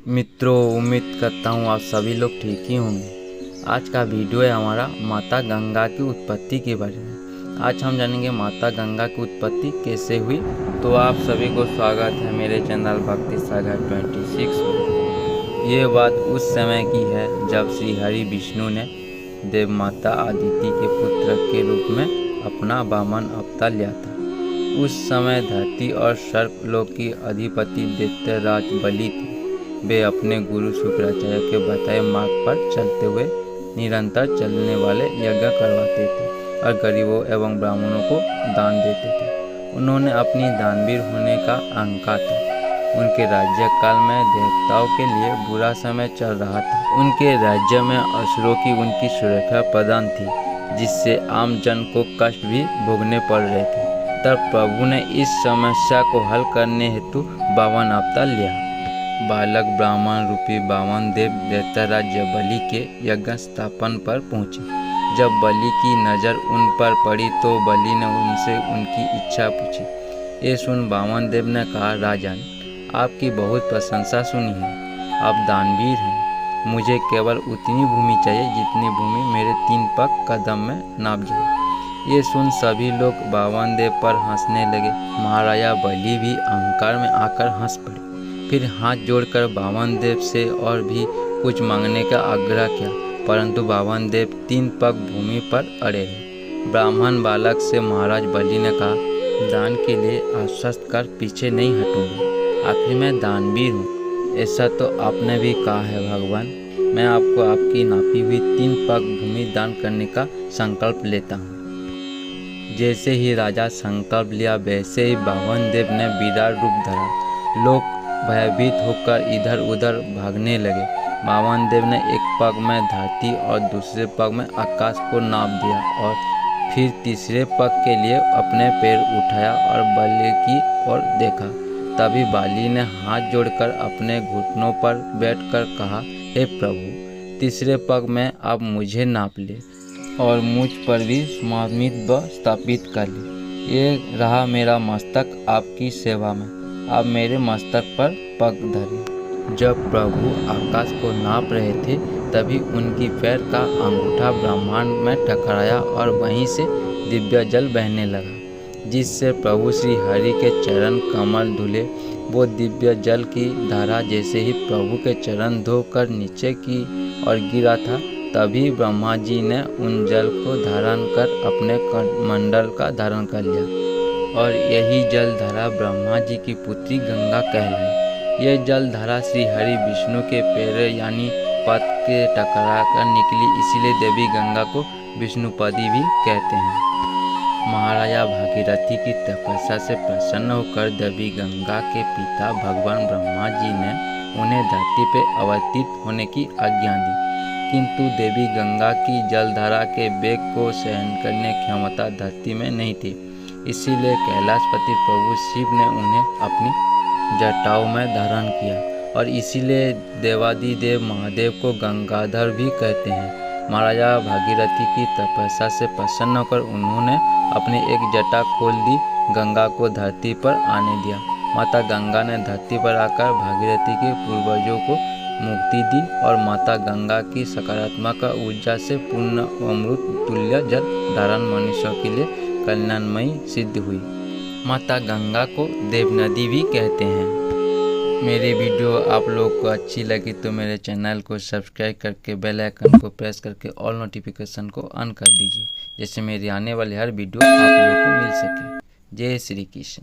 मित्रों, उम्मीद करता हूँ आप सभी लोग ठीक ही होंगे। आज का वीडियो है हमारा माता गंगा की उत्पत्ति के बारे में। आज हम जानेंगे माता गंगा की उत्पत्ति कैसे हुई। तो आप सभी को स्वागत है मेरे चैनल भक्ति सागर 26 में। ये बात उस समय की है जब श्री हरि विष्णु ने देव माता आदिति के पुत्र के रूप में अपना वामन अवतार लिया था। उस समय धरती और स्वर्ग लोक की अधिपति दैत्यराज बलि थे। वे अपने गुरु शुक्राचार्य के बताए मार्ग पर चलते हुए निरंतर चलने वाले यज्ञ करवाते थे और गरीबों एवं ब्राह्मणों को दान देते थे। उन्होंने अपनी दानवीर होने का अहंकार था। उनके राज्य काल में देवताओं के लिए बुरा समय चल रहा था। उनके राज्य में असुरों की उनकी सुरक्षा प्रदान थी, जिससे आम जन को कष्ट भी भोगने पड़ रहे थे। तब प्रभु ने इस समस्या को हल करने हेतु वामन अवतार लिया। बालक ब्राह्मण रूपी वामन देव दैत्यराज बलि के यज्ञ स्थापन पर पहुँचे। जब बलि की नज़र उन पर पड़ी तो बलि ने उनसे उनकी इच्छा पूछी। ये सुन वामन देव ने कहा, राजन, आपकी बहुत प्रशंसा सुनी है। आप दानवीर हैं। मुझे केवल उतनी भूमि चाहिए जितनी भूमि मेरे 3 पग कदम में नाप जाए। ये सुन सभी लोग वामन देव पर हंसने लगे। महाराजा बलि भी अहंकार में आकर हंस पड़े। फिर हाथ जोड़कर वामन देव से और भी कुछ मांगने का आग्रह किया, परंतु वामन देव 3 पग भूमि पर अड़े रहे। ब्राह्मण बालक से महाराज बलि ने कहा, दान के लिए आश्वस्त कर पीछे नहीं हटूंगा। आखिर मैं दानवीर हूँ। ऐसा तो आपने भी कहा है भगवान। मैं आपको आपकी नापी हुई 3 पग भूमि दान करने का संकल्प लेता हूँ। जैसे ही राजा संकल्प लिया, वैसे ही वामन देव ने विराट रूप धरा। लोग भयभीत होकर इधर उधर भागने लगे। वामन देव ने एक पग में धरती और दूसरे पग में आकाश को नाप दिया और फिर तीसरे पग के लिए अपने पैर उठाया और बलि की ओर देखा। तभी बलि ने हाथ जोड़कर अपने घुटनों पर बैठकर कहा, हे प्रभु, तीसरे पग में आप मुझे नाप ले और मुझ पर भी स्वामित्व स्थापित कर ले। ये रहा मेरा मस्तक आपकी सेवा में। आप मेरे मस्तक पर पग धरे। जब प्रभु आकाश को नाप रहे थे, तभी उनकी पैर का अंगूठा ब्रह्मांड में टकराया और वहीं से दिव्य जल बहने लगा, जिससे प्रभु श्री हरि के चरण कमल धुले। वो दिव्य जल की धारा जैसे ही प्रभु के चरण धोकर नीचे की ओर गिरा था, तभी ब्रह्मा जी ने उन जल को धारण कर अपने मंडल का धारण कर लिया और यही जलधारा ब्रह्मा जी की पुत्री गंगा कहलाई। यह जलधारा श्री हरि विष्णु के पैर यानी पद के टकरा कर निकली, इसीलिए देवी गंगा को विष्णुपदी भी कहते हैं। महाराजा भागीरथी की तपस्या से प्रसन्न होकर देवी गंगा के पिता भगवान ब्रह्मा जी ने उन्हें धरती पर अवतरित होने की आज्ञा दी, किंतु देवी गंगा की जलधारा के वेग को सहन करने की क्षमता धरती में नहीं थी। इसीलिए कैलाशपति प्रभु शिव ने उन्हें अपनी जटाओं में धारण किया और इसीलिए देवादिदेव महादेव को गंगाधर भी कहते हैं। महाराजा भागीरथी की तपस्या से प्रसन्न होकर उन्होंने अपनी एक जटा खोल दी, गंगा को धरती पर आने दिया। माता गंगा ने धरती पर आकर भागीरथी के पूर्वजों को मुक्ति दी और माता गंगा की सकारात्मक ऊर्जा से पूर्ण अमृत तुल्य जल धारण मनुष्यों के लिए कल्याणमयी सिद्ध हुई। माता गंगा को देव नदी भी कहते हैं। मेरी वीडियो आप लोगों को अच्छी लगी तो मेरे चैनल को सब्सक्राइब करके बेल आइकन को प्रेस करके ऑल नोटिफिकेशन को ऑन कर दीजिए, जैसे मेरी आने वाली हर वीडियो आप लोगों को मिल सके। जय श्री कृष्ण।